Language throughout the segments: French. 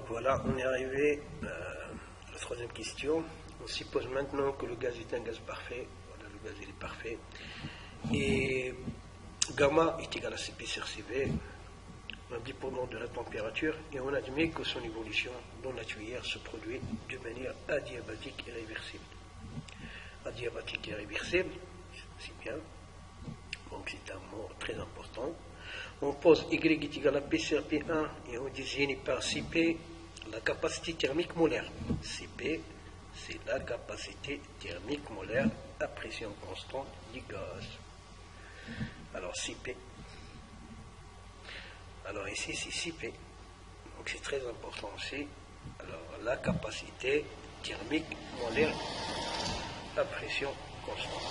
donc voilà, on est arrivé à la troisième question. On suppose maintenant que le gaz est un gaz parfait. Voilà, le gaz il est parfait. Et gamma est égal à Cp sur Cv, indépendant de la température, et on admet que son évolution dans la tuyère se produit de manière adiabatique et réversible. Adiabatique et réversible, c'est bien. Donc c'est un mot très important. On pose Y est égal à P sur P1 et on désigne par Cp la capacité thermique molaire. Cp, c'est la capacité thermique molaire à pression constante du gaz. Alors Cp. Alors ici c'est Cp. Donc c'est très important aussi. Alors la capacité thermique molaire à pression constante.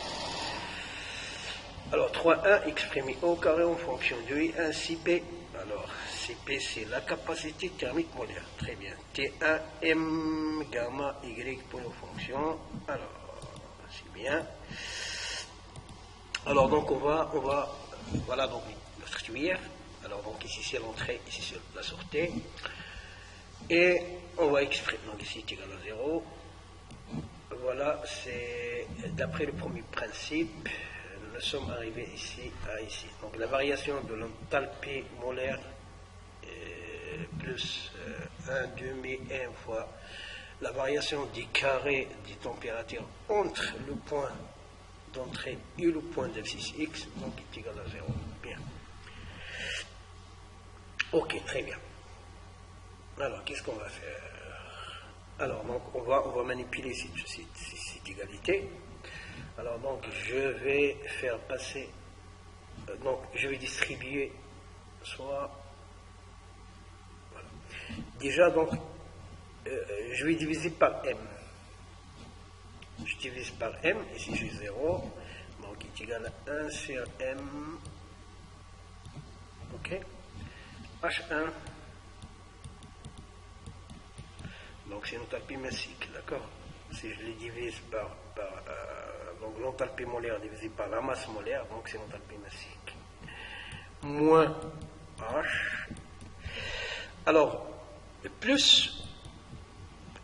Alors 3,1 exprimé au carré en fonction de I1 Cp. Alors Cp c'est la capacité thermique molaire. Très bien. T1 M gamma Y pour nos fonctions. Alors c'est bien. Alors donc on va voilà donc notre tuyère. Alors donc ici c'est l'entrée, ici c'est la sortie. Et on va exprimer, donc ici c'est égal à 0. Voilà, c'est d'après le premier principe. Nous sommes arrivés ici à ici. Donc la variation de l'enthalpie molaire plus 1 demi m fois la variation du carré des températures entre le point d'entrée et le point d'abscisse x, donc est égal à 0. Bien. Ok, très bien. Alors, qu'est-ce qu'on va faire? Alors, donc, on va manipuler cette égalité. Alors donc je vais faire passer, donc je vais distribuer soit, voilà. Déjà donc je vais diviser par m, je divise par m, ici j'ai 0, donc il est égal à 1 sur m, ok, H1, donc c'est une enthalpie massique, d'accord, si je les divise par donc l'enthalpie molaire divisée par la masse molaire, donc c'est l'enthalpie massique. Moins H. Alors, plus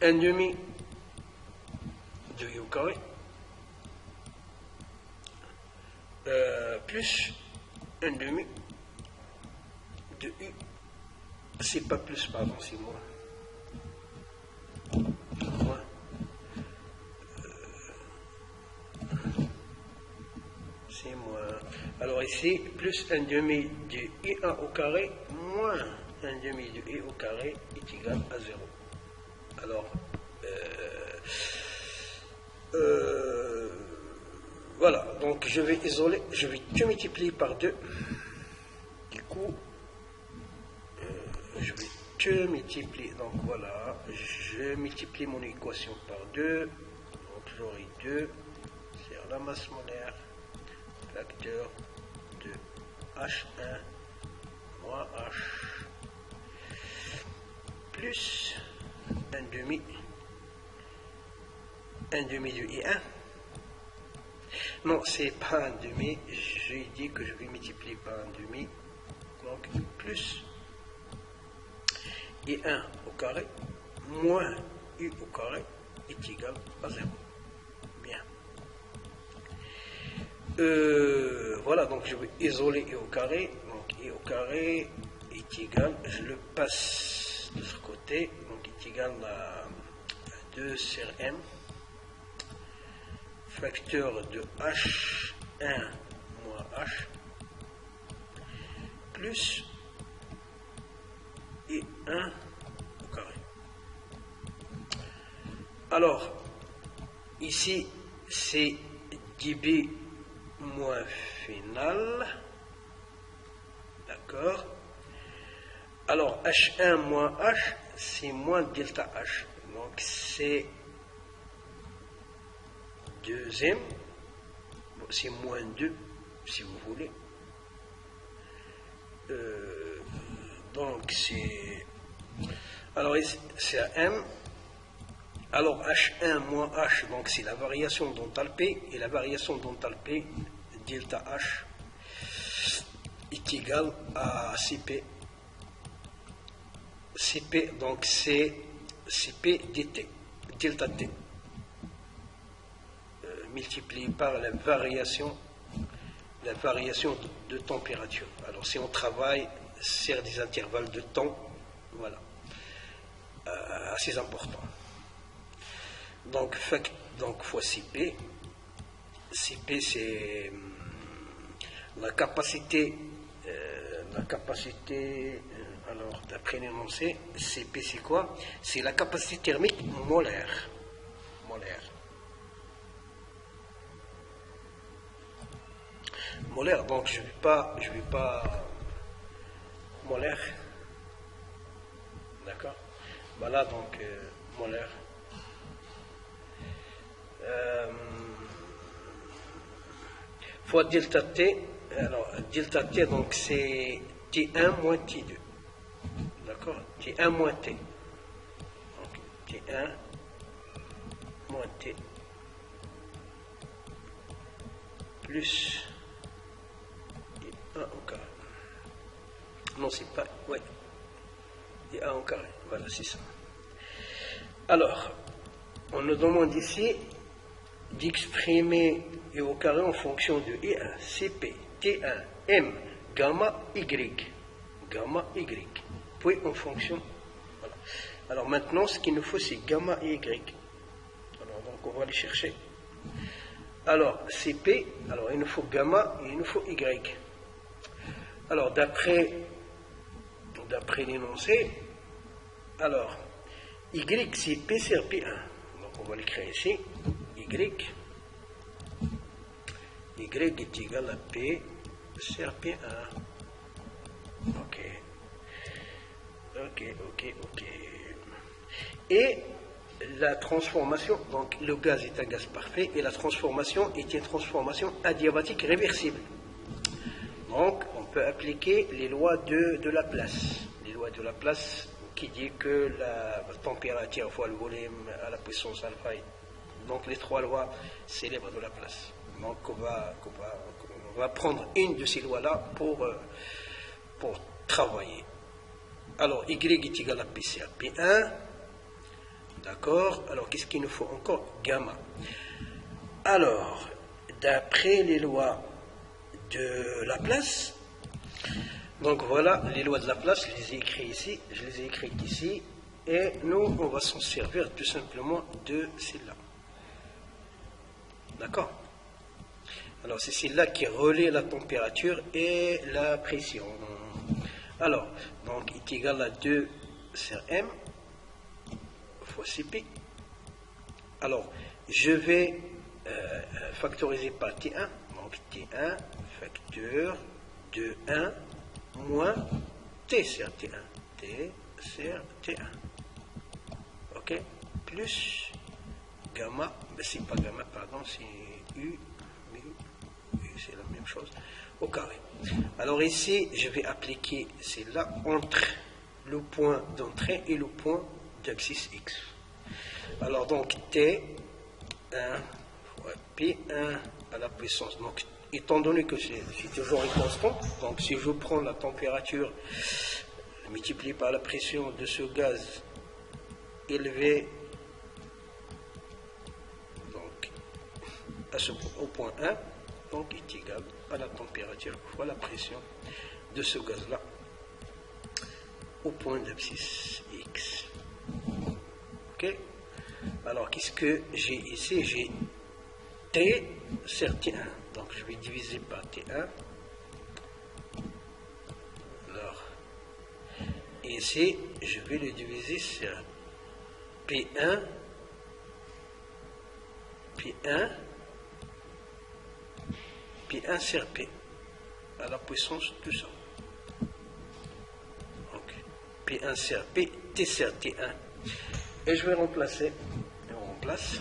1 demi de I au carré, plus 1 demi de U, c'est pas plus, pardon, c'est moins. C'est moins. Alors ici, plus 1 demi de I1 au carré moins 1 demi de I au carré est égal à 0. Alors, voilà, donc je vais isoler, je vais tout multiplier par 2. Du coup, je vais tout multiplier. Donc voilà, je multiplie mon équation par 2. Donc j'aurai 2 sur la masse molaire, facteur de H1 moins H plus 1 demi de I1. Non, c'est pas 1 demi, j'ai dit que je vais multiplier par 1 demi, donc plus I1 au carré moins U au carré est égal à 0. Bien. Voilà, donc je vais isoler I au carré, donc I au carré est égal, je le passe de ce côté, donc est égal à 2 sur M, facteur de H1 moins H, plus I1 au carré. Alors, ici, c'est dB moins final, d'accord. Alors H1 moins H, c'est moins delta H, donc c'est deuxième, c'est moins 2 si vous voulez, donc c'est, alors c'est à M. Alors H1 moins H, donc c'est la variation d'enthalpie, et la variation d'enthalpie delta H est égale à Cp Cp, donc c'est Cp dt, delta T, multiplié par la variation de température. Alors si on travaille sur des intervalles de temps, voilà, assez important. Donc fois Cp. Cp c'est la capacité, alors d'après l'énoncé, Cp c'est quoi? C'est la capacité thermique molaire. Molaire, donc je vais pas molaire, d'accord? Voilà, donc molaire. Fois delta T, alors delta T, donc c'est T1 moins T2, d'accord? T1 moins T, donc T1 moins T plus I1 au carré. Non, c'est pas, ouais, I1 au carré, voilà, c'est ça. Alors, on nous demande ici d'exprimer I au carré en fonction de I1, Cp, T1, M, gamma, Y. Puis en fonction. Voilà. Alors maintenant, ce qu'il nous faut, c'est gamma et Y. Alors, donc, on va les chercher. Alors, Cp, alors il nous faut gamma et il nous faut Y. Alors, d'après l'énoncé, alors, Y, c'est P sur P1. Donc, on va l'écrire ici. Y est égal à P sur P1. Ok. Et la transformation, donc le gaz est un gaz parfait, et la transformation est une transformation adiabatique réversible. Donc, on peut appliquer les lois de Laplace. Les lois de Laplace qui dit que la température fois le volume à la puissance alpha. Donc, les trois lois célèbres de Laplace. Donc, on va prendre une de ces lois-là pour travailler. Alors, Y est égal à P sur P1. D'accord. Alors, qu'est-ce qu'il nous faut encore? Gamma. Alors, d'après les lois de Laplace, donc voilà, les lois de Laplace, je les ai écrites ici, et nous, on va s'en servir tout simplement de celle-là. D'accord? Alors, c'est celle-là qui relaie la température et la pression. Alors, donc, est égal à 2 sur M fois Cp. Alors, je vais factoriser par T1. Donc, T1 facteur de 1 moins T sur T1. T sur T1. OK? Plus gamma, ben c'est pas gamma, pardon, c'est U, c'est la même chose, au carré. Alors ici, je vais appliquer celle-là entre le point d'entrée et le point d'abscisse X. Alors donc T1 fois P1 à la puissance. Donc étant donné que c'est toujours une constante, donc si je prends la température multipliée par la pression de ce gaz élevé, donc au point 1, donc est égal à la température fois la pression de ce gaz-là au point d'abscisse X. Ok? Alors, qu'est-ce que j'ai ici? J'ai T sur T1. Donc, je vais diviser par T1. Alors, ici, je vais le diviser sur P1. P1 sur P à la puissance de ça. Donc, P1 sur P, T sur T1. Et je vais remplacer. On remplace.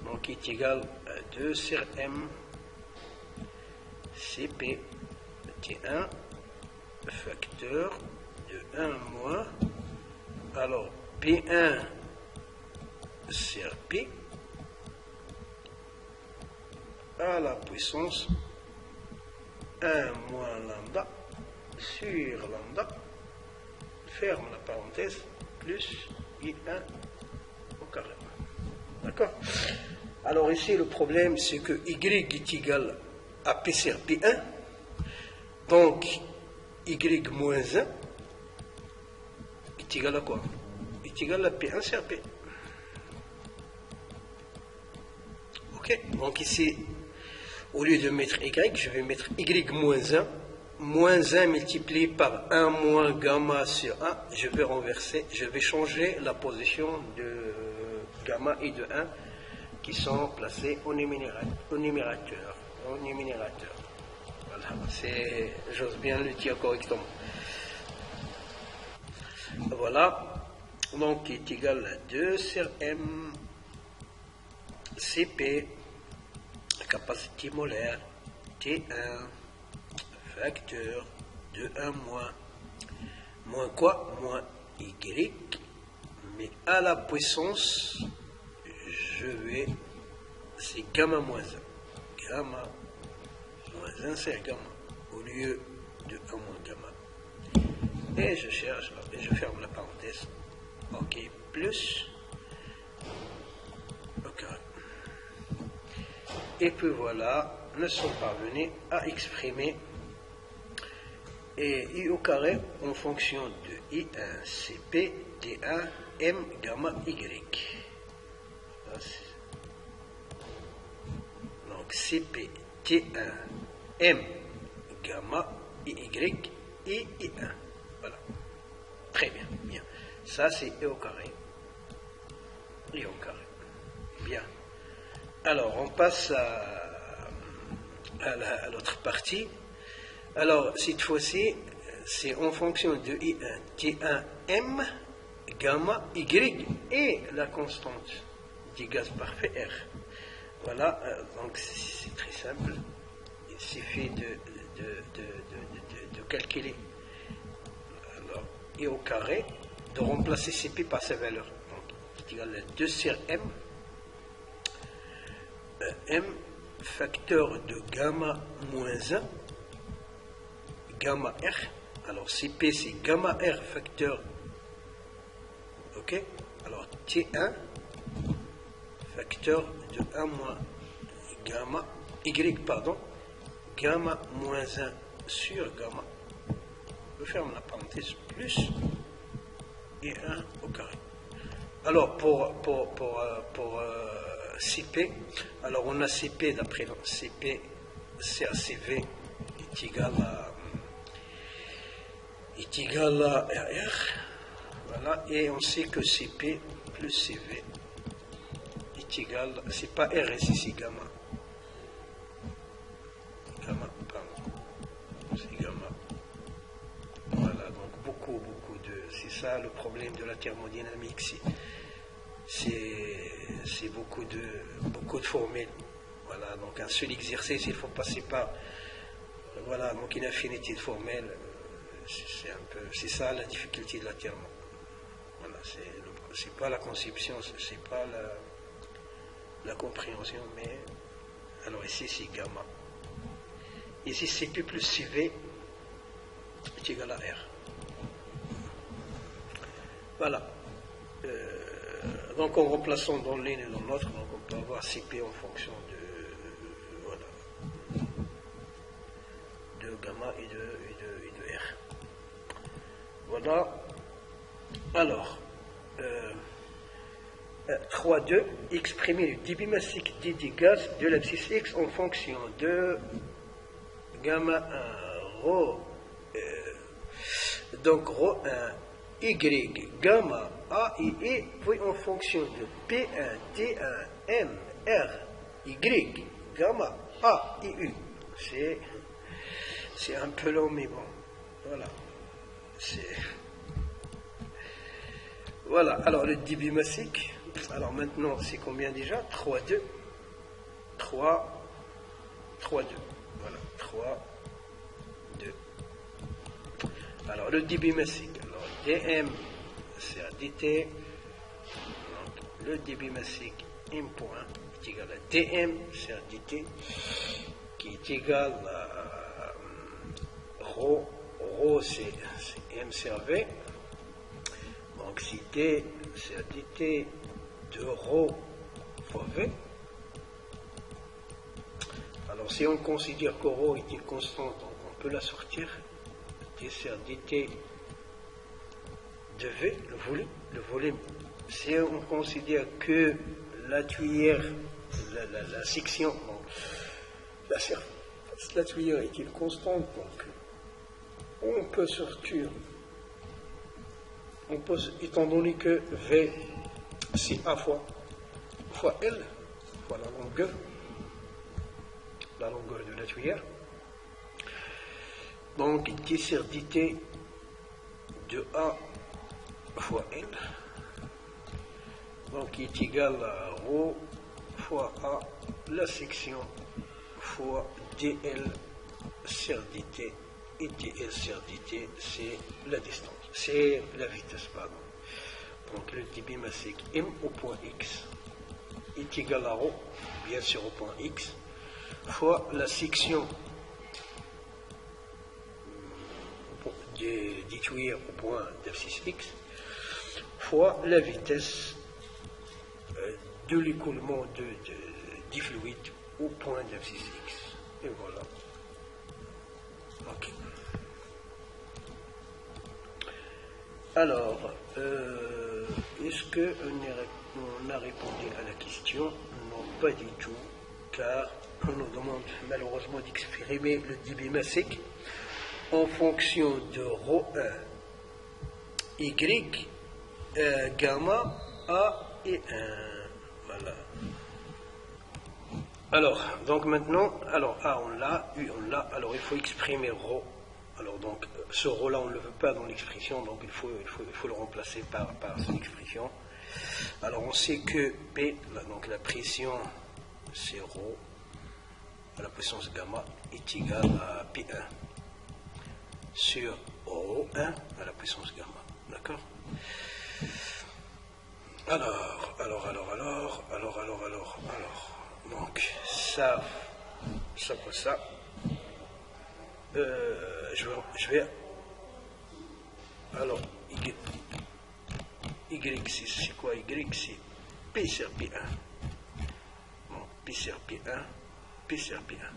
Donc, est égal à 2 sur M Cp T1 facteur de 1 moins. Alors, P1 sur P à la puissance 1 moins lambda sur lambda ferme la parenthèse, plus I1 au carré. D'accord? Alors ici, le problème, c'est que Y est égal à P sur P1. Donc, Y moins 1 est égal à quoi? Est égal à P1 sur P. Ok? Donc ici, au lieu de mettre Y, je vais mettre Y moins 1. Moins 1 multiplié par 1 moins gamma sur 1. Je vais renverser, je vais changer la position de gamma et de 1 qui sont placés au numérateur. Voilà, j'ose bien le dire correctement. Voilà, donc est égal à 2 sur M Cp, capacité molaire, T1, facteur de 1 moins quoi? Moins Y, mais à la puissance, c'est gamma moins 1. Gamma moins 1, c'est gamma, au lieu de 1 moins gamma. Et je cherche, et je ferme la parenthèse. Ok, plus. Ok. Et puis voilà, nous sommes parvenus à exprimer et I au carré en fonction de I1 Cp T1 M gamma Y. Donc Cp T1 M gamma Y et I1. Voilà. Très bien, bien. Ça c'est I au carré. I au carré. Bien. Alors on passe à l'autre partie. Alors, cette fois-ci, c'est en fonction de I1, T1, M, gamma, Y et la constante du gaz parfait R. Voilà, donc c'est très simple. Il suffit de calculer. Alors, I au carré, de remplacer Cp par sa valeur. Donc, c'est égal à 2 sur M. M, facteur de gamma moins 1. Gamma R, alors Cp c'est gamma R facteur, ok, alors T1 facteur de 1 moins gamma, Y pardon, gamma moins 1 sur gamma, je ferme la parenthèse, plus et 1 au carré. Alors pour Cp, alors on a Cp d'après Cp CACV est égal à RR, voilà, et on sait que Cp plus Cv est égal, c'est pas R ici, c'est gamma, pardon, c'est gamma, voilà, donc beaucoup c'est ça le problème de la thermodynamique, c'est beaucoup de formules, voilà, donc un seul exercice, il faut passer par, voilà, donc une infinité de formelles. C'est ça la difficulté de la thermo. Voilà, c'est pas la conception, c'est pas la compréhension, mais alors ici c'est gamma. Ici Cp plus Cv est égal à R. Voilà. Donc en remplaçant dans l'une et dans l'autre, donc on peut avoir Cp en fonction de gamma et de R. Voilà. Alors, 3.2, exprimer le débit massique dit gaz de l'abscisse X en fonction de gamma 1, ρ, donc ρ 1, Y, gamma A et E, puis en fonction de P1, T1, M, R, Y, gamma A et U. C'est un peu long, mais bon, voilà. Voilà, alors le débit massique, alors maintenant c'est combien déjà? 3,2. 3, 3,2. Voilà, 3, 2. Alors le débit massique, alors dm c'est à dt, donc le débit massique M point est égal à dm c'est à dt, qui est égal à ρ c'est M sur V, Donc si T, c'est dt de ρ fois V. Alors si on considère que ρ est une constante, donc on peut la sortir. T c'est dt de V, le volume. Si on considère que la tuyère, la section, donc, la tuyère est une constante, donc on peut sortir, étant donné que V c'est A fois L, fois la longueur de la tuyère, donc T sur dt de A fois L, donc est égal à ρ fois A, la section fois dl sur dt, et dl sur dt c'est la distance, c'est la vitesse, pardon. Donc le débit massique m au point x est égal à ρ, bien sûr au point x, fois la section des tuyères au point d'abscisse x, fois la vitesse de l'écoulement du fluide au point d'abscisse x. Et voilà. Ok. Alors, est-ce qu'on a répondu à la question? Non, pas du tout, car on nous demande malheureusement d'exprimer le débit massique en fonction de ρ1, y, gamma, a et 1. Voilà. Alors, donc maintenant, alors A on l'a, U on l'a, alors il faut exprimer ρ. Alors donc, ce ρ là on ne le veut pas dans l'expression, donc il faut le remplacer par cette expression. Alors on sait que P, donc la pression, c'est ρ à la puissance gamma est égal à P1 sur ρ1 à la puissance gamma. D'accord? Alors, donc ça pour ça, je vais, alors, Y c'est quoi? Y c'est P sur P1, bon, P sur P1, P sur P1,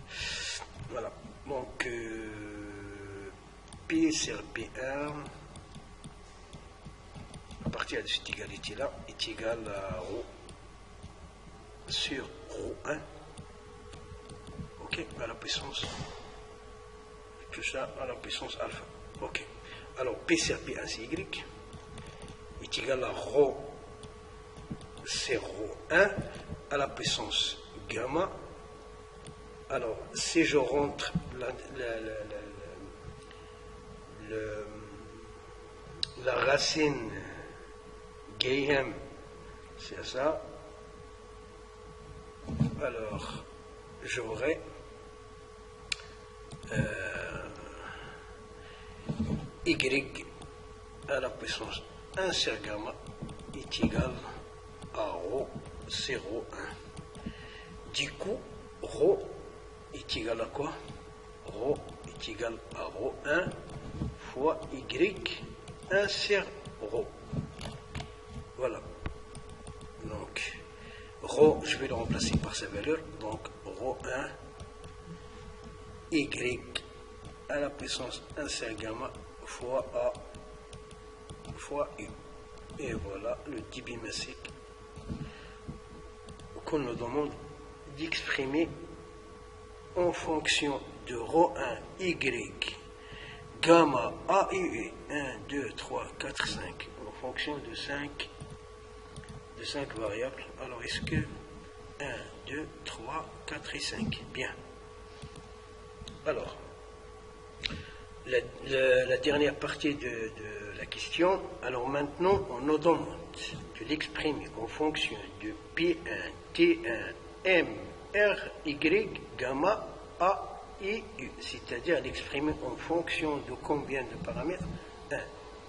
voilà, donc P sur P1, à partir de cette égalité-là, est égal à ρ sur ρ1, ok, à la puissance, tout ça à la puissance alpha, ok. Alors P sur P1 c'est Y, est égal à ρ c'est ρ1 à la puissance gamma. Alors si je rentre la racine Graham, c'est ça. Alors, j'aurai Y à la puissance 1 sur gamma est égal à ρ, c'est ρ1. Du coup, ρ est égal à quoi? Ρ est égal à ρ1 fois Y 1 sur ρ. Voilà. Donc, ρ, je vais le remplacer par sa valeur. Donc, ρ1, Y à la puissance 1 sur gamma fois A fois U. Et voilà le débit massique qu'on nous demande d'exprimer en fonction de ρ1, Y, gamma, A et U. 1, 2, 3, 4, 5. En fonction de 5 variables. Alors, est-ce que 1, 2, 3, 4 et 5? Bien. Alors, la dernière partie de la question. Alors maintenant, on nous demande de l'exprimer en fonction de P1, T1, M, R, Y, gamma, A et U. C'est-à-dire l'exprimer en fonction de combien de paramètres? 1,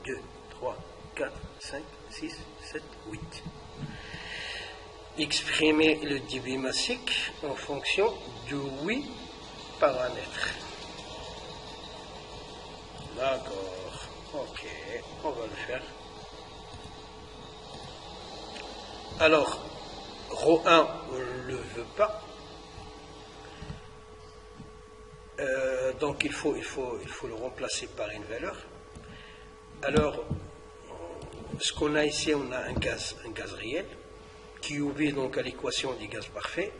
2, 3, 4, 5, 6, 7, 8. Exprimer le débit massique en fonction de 8 paramètres. D'accord, ok, on va le faire. Alors, ρ1, on ne le veut pas. Donc il faut le remplacer par une valeur. Alors, ce qu'on a ici, on a un gaz réel qui obéit donc à l'équation du gaz parfait.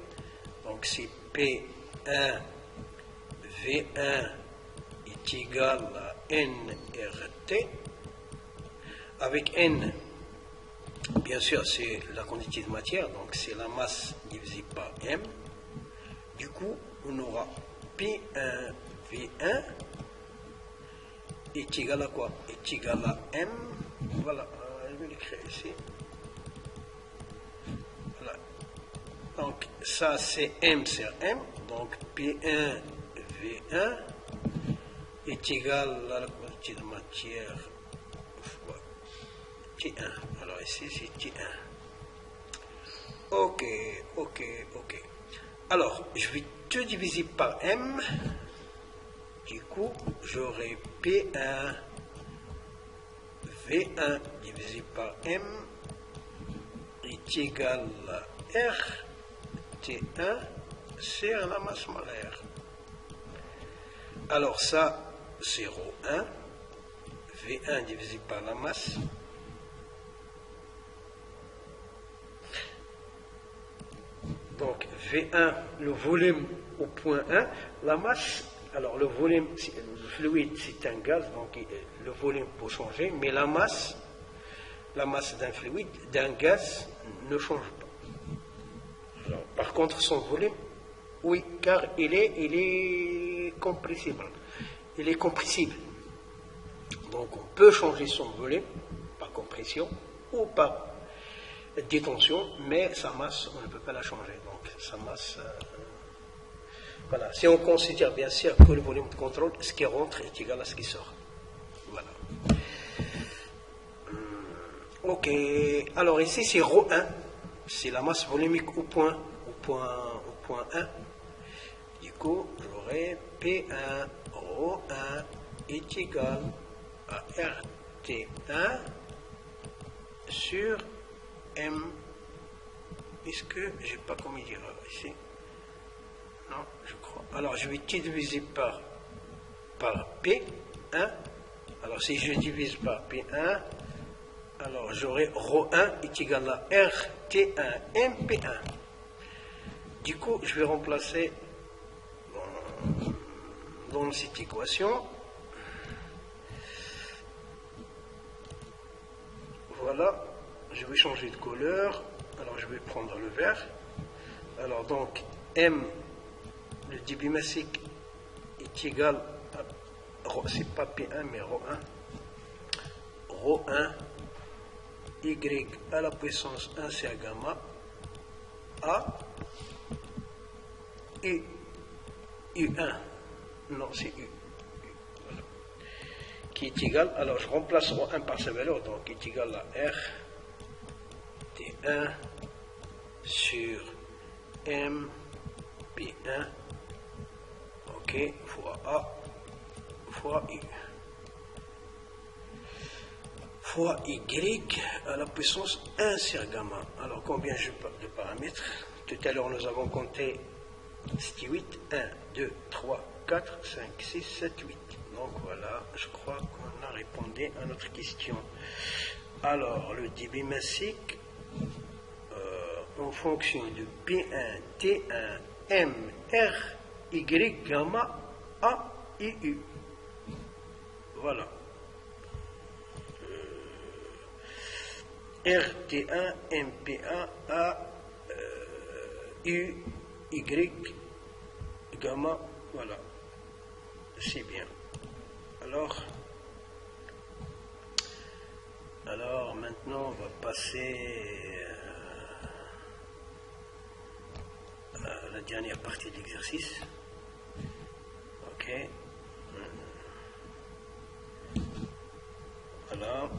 Donc c'est P1 V1 est égal à nRT. Avec N, bien sûr, c'est la quantité de matière, donc c'est la masse divisée par M. Du coup, on aura P1 V1 est égal à quoi? Est égal à M. Voilà, je vais l'écrire ici. Voilà. Donc ça c'est M sur M. Donc P1 V1 est égal à la quantité de matière fois T1. Alors ici c'est T1. Ok. Alors, je vais tout diviser par M. Du coup, j'aurai P1 V1 divisé par M est égal à R T1 sur la masse molaire. Alors ça, c'est ρ1, V1 divisé par la masse. Donc V1, le volume au point 1, la masse, alors le volume, le fluide c'est un gaz, donc le volume peut changer, mais la masse d'un fluide, d'un gaz ne change pas. Alors, par contre son volume, oui, car il est compressible. Il est compressible. Donc on peut changer son volume par compression ou par détention, mais sa masse, on ne peut pas la changer. Donc sa masse, voilà. Si on considère bien sûr que le volume de contrôle, ce qui rentre est égal à ce qui sort. Voilà. Ok. Alors ici c'est ρ1, c'est la masse volumique au point 1. Du coup, j'aurai P1 ρ1 est égal à RT1 sur M. Est-ce que j'ai pas commis d'erreur ici? Non, je crois. Alors je vais diviser par P1. Alors si je divise par P1, alors j'aurai ρ1 est égal à RT1 MP1. Du coup, je vais remplacer dans cette équation. Voilà, je vais changer de couleur. Alors je vais prendre le vert. Alors donc M, le débit massique est égal à, c'est pas P1 mais ρ1 Y à la puissance 1 sur gamma A U U1, non c'est U, voilà. Qui est égal, alors je remplace ρ1 par sa valeur, donc qui est égal à R T1 sur M P1, ok, fois A fois U fois Y à la puissance 1 sur gamma. Alors combien je parle de paramètres? Tout à l'heure nous avons compté, c'était 8, 1, 2, 3, 4, 5, 6, 7, 8. Donc voilà, je crois qu'on a répondu à notre question. Alors le débit massique en fonction de P1, T1, M, R, Y, gamma, A et U. Voilà. RT1, MP1, A, U, Y, gamma, voilà. C'est bien. Alors maintenant on va passer à la dernière partie de l'exercice. Ok. Voilà.